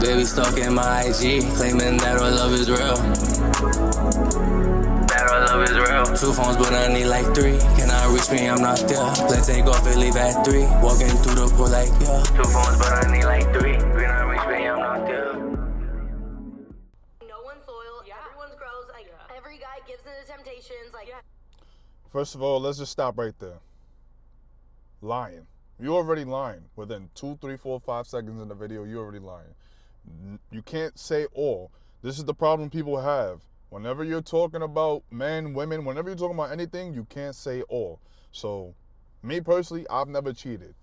baby stalking my IG, claiming that our love is real. That our love is real. 2 phones, but I need like 3. Cannot reach me, I'm not there. Plane take off and leave at 3. Walking through the pool like, yeah. 2 phones, but I need like 3. Cannot reach me, I'm not there. No one's loyal, everyone's gross, like, every guy gives into temptations, like, First of all, let's just stop right there. Lying. You're already lying. Within 2, 3, 4, 5 seconds in the video, you're already lying. You can't say all. This is the problem people have. Whenever you're talking about men, women, whenever you're talking about anything, you can't say all. So, me personally, I've never cheated.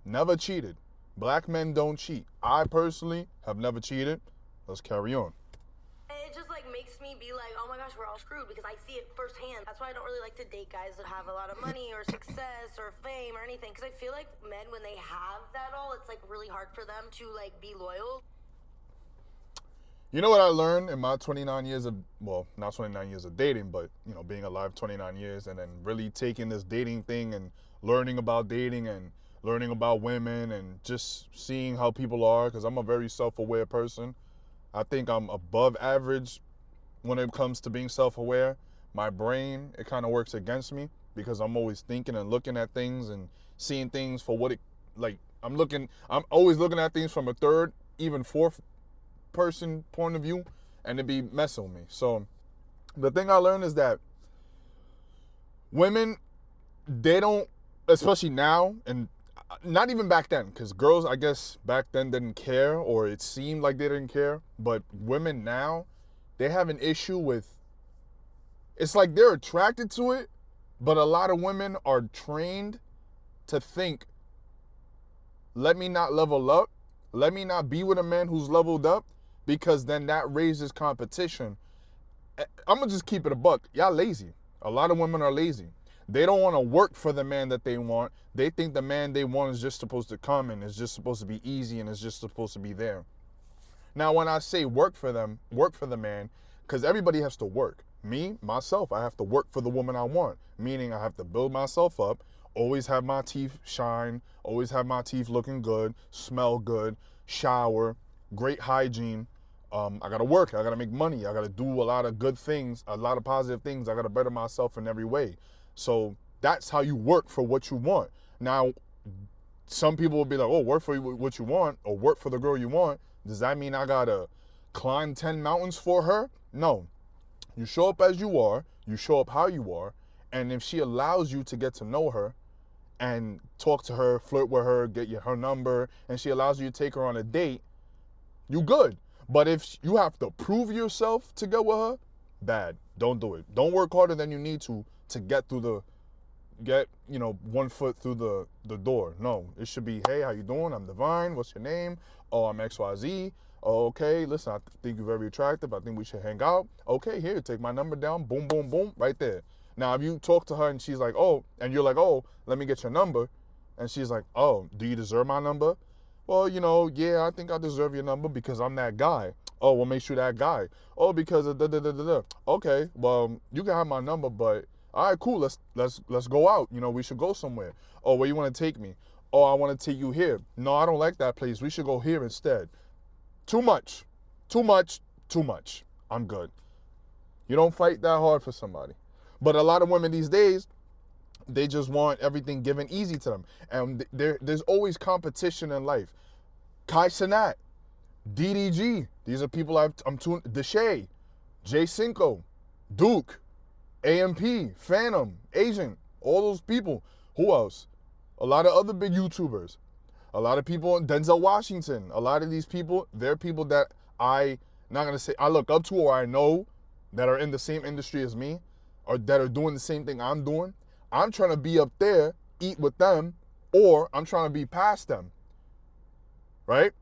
Never cheated. Black men don't cheat. I personally have never cheated. Let's carry on. it just like makes me be like, oh my gosh, we're all screwed, because I see it firsthand. That's why I don't really like to date guys that have a lot of money or success or fame or anything, because I feel like men, when they have that all, it's like really hard for them to like be loyal. You know what I learned in my 29 years of, well, not 29 years of dating, but, you know, being alive 29 years and then really taking this dating thing and learning about dating and learning about women and just seeing how people are, because I'm a very self-aware person. I think I'm above average when it comes to being self-aware. My brain, it kind of works against me because I'm always thinking and looking at things and seeing things for what it, like, I'm always looking at things from a third, even fourth person point of view, and it be messing with me. So the thing I learned is that women, they don't, especially now, and not even back then, because girls, I guess, back then didn't care, or it seemed like they didn't care, but women now, they have an issue with, it's like they're attracted to it, but a lot of women are trained to think, let me not level up, let me not be with a man who's leveled up, because then that raises competition. I'm gonna just keep it a buck. Y'all lazy. A lot of women are lazy. They don't want to work for the man that they want. They think the man they want is just supposed to come and is just supposed to be easy and is just supposed to be there. Now, when I say work for them, work for the man, because everybody has to work. Me, myself, I have to work for the woman I want, meaning I have to build myself up, always have my teeth shine, always have my teeth looking good, smell good, shower, great hygiene. I gotta work, I gotta make money, I gotta do a lot of good things, a lot of positive things. I gotta better myself in every way. So that's how you work for what you want. Now, some people will be like, oh, work for what you want, or work for the girl you want. Does that mean I gotta climb 10 mountains for her? No. You show up as you are, you show up how you are, and if she allows you to get to know her and talk to her, flirt with her, get her number, and she allows you to take her on a date, you good. But if you have to prove yourself to get with her, bad. Don't do it. Don't work harder than you need to get through one foot through the door. No, it should be, hey, how you doing? I'm Divine. What's your name? Oh, I'm XYZ. Oh, okay, listen, I think you're very attractive. I think we should hang out. Okay, here, take my number down. Boom, boom, boom, right there. Now, if you talk to her and she's like, oh, and you're like, oh, let me get your number. And she's like, oh, do you deserve my number? Well, yeah, I think I deserve your number because I'm that guy. Oh, well, make sure that guy. Oh, because of da-da-da-da-da. Okay, well, you can have my number, but all right, cool, let's go out. We should go somewhere. Oh, where you want to take me? Oh, I want to take you here. No, I don't like that place. We should go here instead. Too much. I'm good. You don't fight that hard for somebody. But a lot of women these days, they just want everything given easy to them. And there's always competition in life. Kai Cenat, DDG, these are people I'm tuned, Deshay, J Cinco, Duke, AMP, Phantom, Agent, all those people. Who else? A lot of other big YouTubers. A lot of people, Denzel Washington. A lot of these people, they're people that I look up to, or I know that are in the same industry as me, or that are doing the same thing I'm doing. I'm trying to be up there, eat with them, or I'm trying to be past them, right?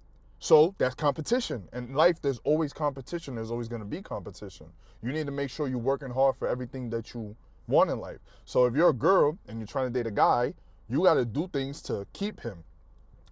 So that's competition. In life, there's always competition. There's always going to be competition. You need to make sure you're working hard for everything that you want in life. So if you're a girl and you're trying to date a guy, you got to do things to keep him,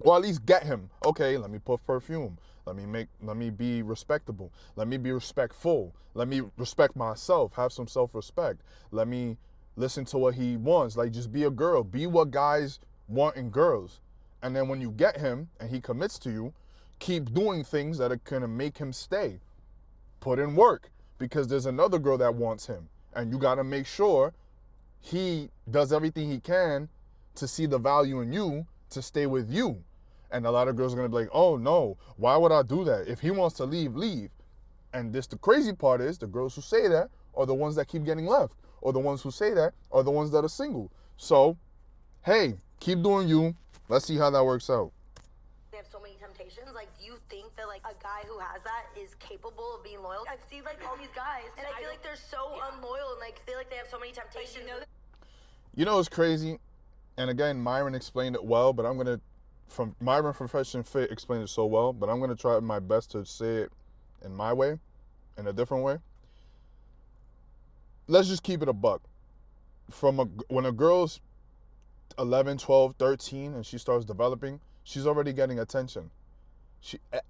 or at least get him. Okay, let me put perfume. Let me be respectable. Let me be respectful. Let me respect myself, have some self-respect. Let me listen to what he wants. Like, just be a girl. Be what guys want in girls. And then when you get him and he commits to you, keep doing things that are going to make him stay. Put in work, because there's another girl that wants him. And you got to make sure he does everything he can to see the value in you, to stay with you. And a lot of girls are going to be like, oh no, why would I do that? If he wants to leave, leave. And this, the crazy part is, the girls who say that are the ones that keep getting left, or the ones who say that are the ones that are single. So, hey, keep doing you. Let's see how that works out. They have so many temptations. Like, do you think that like a guy who has that is capable of being loyal? I've seen like all these guys, and I feel like they're so unloyal, and like feel like they have so many temptations. You know what's crazy? And again, Myron explained it well, but Myron from Fresh and Fit explained it so well, but I'm gonna try my best to say it in my way, in a different way. Let's just keep it a buck. When a girl's 11, 12, 13, and she starts developing, she's already getting attention.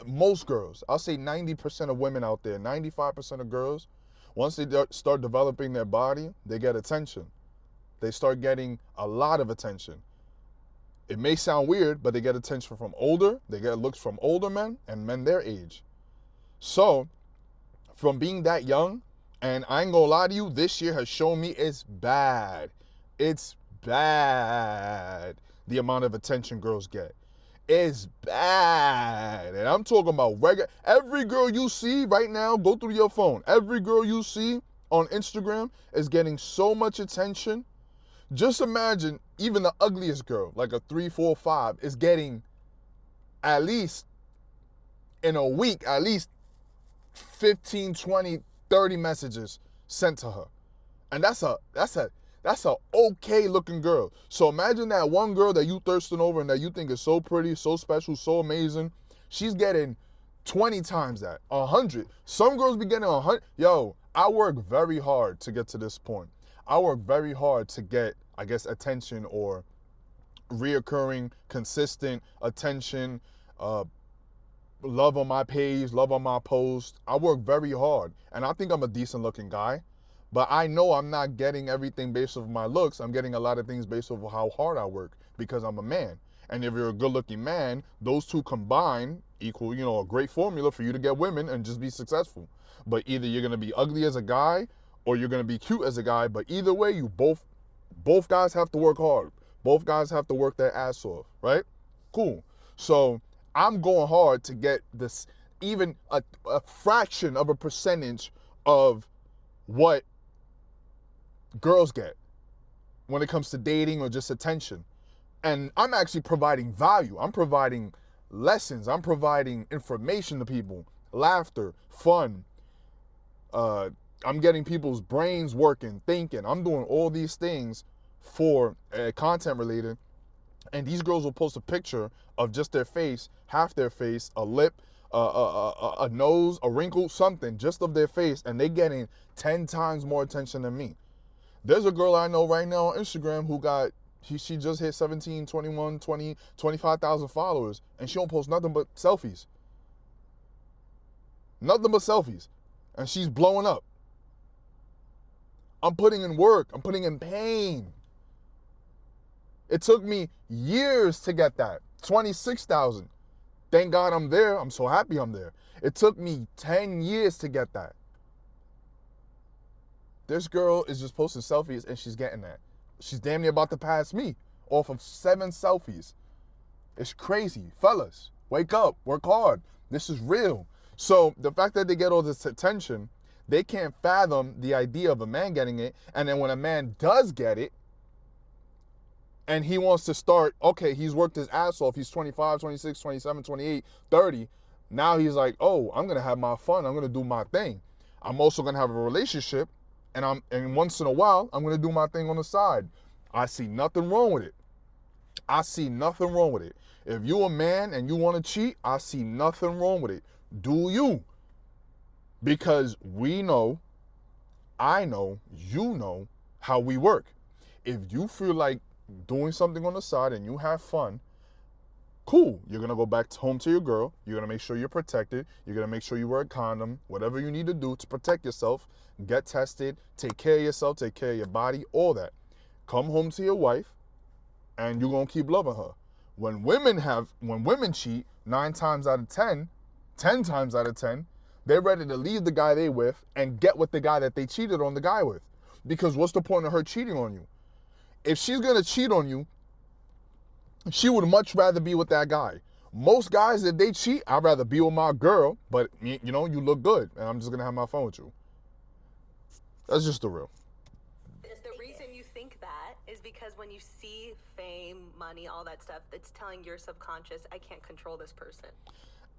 Most girls, I'll say 90% of women out there, 95% of girls, once they start developing their body, they get attention. They start getting a lot of attention. It may sound weird, but they get attention from they get looks from older men and men their age. So, from being that young, and I ain't gonna lie to you, this year has shown me it's bad. It's bad, the amount of attention girls get. It's bad. And I'm talking about every girl you see right now, go through your phone. Every girl you see on Instagram is getting so much attention. Just imagine, even the ugliest girl, like a 3, 4, 5, is getting at least in a week, at least 15, 20, 30 messages sent to her. And that's a okay looking girl. So imagine that one girl that you thirsting over and that you think is so pretty, so special, so amazing. She's getting 20 times that, 100. Some girls be getting 100. Yo, I work very hard to get to this point. I work very hard to get, I guess, attention or reoccurring, consistent attention, love on my page, love on my post. I work very hard, and I think I'm a decent looking guy, but I know I'm not getting everything based off my looks. I'm getting a lot of things based off of how hard I work, because I'm a man. And if you're a good looking man, those two combined equal, a great formula for you to get women and just be successful. But either you're going to be ugly as a guy or you're going to be cute as a guy, but either way, you both guys have to work hard. Both guys have to work their ass off, right? Cool. So I'm going hard to get this, even a fraction of a percentage of what girls get when it comes to dating or just attention. And I'm actually providing value. I'm providing lessons. I'm providing information to people, laughter, fun. I'm getting people's brains working, thinking. I'm doing all these things for content related. And these girls will post a picture of just their face, half their face, a lip, a nose, a wrinkle, something, just of their face, and they're getting 10 times more attention than me. There's a girl I know right now on Instagram who she just hit 17, 21, 20, 25,000 followers, and she don't post nothing but selfies. Nothing but selfies. And she's blowing up. I'm putting in work. I'm putting in pain. It took me years to get that. 26,000. Thank God I'm there. I'm so happy I'm there. It took me 10 years to get that. This girl is just posting selfies and she's getting that. She's damn near about to pass me off of 7 selfies. It's crazy. Fellas, wake up. Work hard. This is real. So the fact that they get all this attention, they can't fathom the idea of a man getting it. And then when a man does get it, and he wants to start, okay, he's worked his ass off. He's 25, 26, 27, 28, 30. Now he's like, oh, I'm going to have my fun. I'm going to do my thing. I'm also going to have a relationship. And once in a while, I'm going to do my thing on the side. I see nothing wrong with it. I see nothing wrong with it. If you're a man and you want to cheat, I see nothing wrong with it. Do you? Because we know, I know, you know how we work. If you feel like doing something on the side and you have fun, cool. You're going to go back home to your girl. You're going to make sure you're protected. You're going to make sure you wear a condom, whatever you need to do to protect yourself, get tested, take care of yourself, take care of your body, all that. Come home to your wife and you're going to keep loving her. When women cheat, 9 times out of 10, 10 times out of 10, they're ready to leave the guy they with and get with the guy that they cheated on the guy with. Because what's the point of her cheating on you? If she's going to cheat on you, she would much rather be with that guy. Most guys, if they cheat, I'd rather be with my girl, but you know, you look good, and I'm just going to have my fun with you. That's just the real. The reason you think that is because when you see fame, money, all that stuff, it's telling your subconscious, I can't control this person.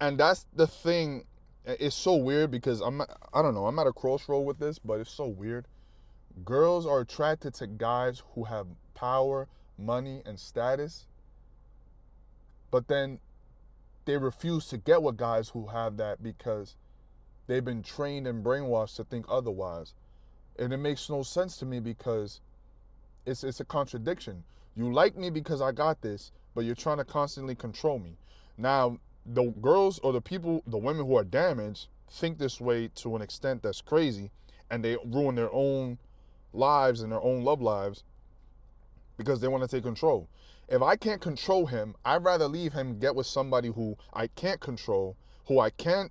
And that's the thing. It's so weird because I don't know, I'm at a crossroad with this, but it's so weird. Girls are attracted to guys who have power, money, and status, but then they refuse to get with guys who have that because they've been trained and brainwashed to think otherwise. And it makes no sense to me because it's a contradiction. You like me because I got this, but you're trying to constantly control me. Now, the girls or the people, the women who are damaged, think this way to an extent that's crazy, and they ruin their own lives and their own love lives because they want to take control. If I can't control him, I'd rather leave him, get with somebody who I can't control, I'm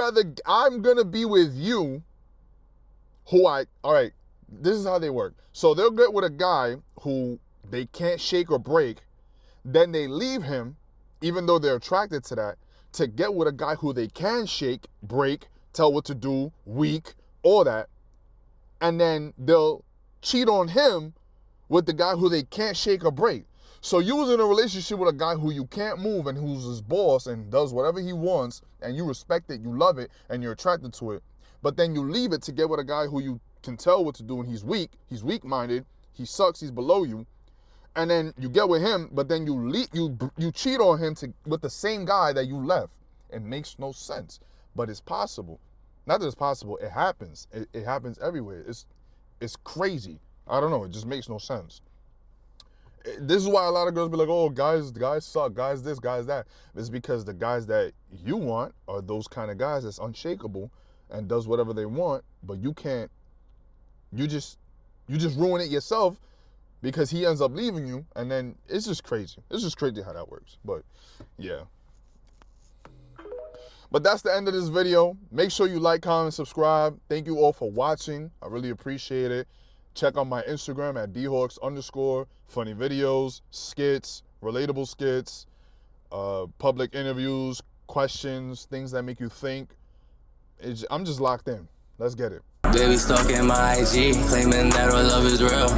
going to be with you all right, this is how they work. So they'll get with a guy who they can't shake or break, then they leave him, even though they're attracted to that, to get with a guy who they can shake, break, tell what to do, weak, all that. And then they'll cheat on him with the guy who they can't shake or break. So you was in a relationship with a guy who you can't move and who's his boss and does whatever he wants, and you respect it, you love it, and you're attracted to it. But then you leave it to get with a guy who you can tell what to do, and he's weak-minded, he sucks, he's below you. And then you get with him, but then you cheat on him with the same guy that you left. It makes no sense, but it's possible. Not that it's possible, it happens. It happens everywhere. It's crazy. I don't know, it just makes no sense. This is why a lot of girls be like, oh, guys suck, guys this, guys that. It's because the guys that you want are those kind of guys that's unshakable and does whatever they want, but you can't, you just ruin it yourself because he ends up leaving you, and then it's just crazy. It's just crazy how that works, but yeah. But that's the end of this video. Make sure you like, comment, subscribe. Thank you all for watching. I really appreciate it. Check out my Instagram at dhawks_. Funny videos, skits, relatable skits, public interviews, questions, things that make you think. I'm just locked in. Let's get it. Baby stalking my IG, claiming that our love is real.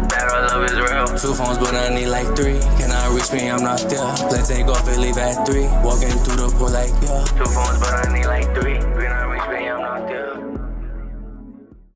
That our love is real. 2 phones, but I need like 3. Cannot reach me, I'm not there. Plan take off and leave at 3. Walking through the pool like, yeah. 2 phones, but I need like 3.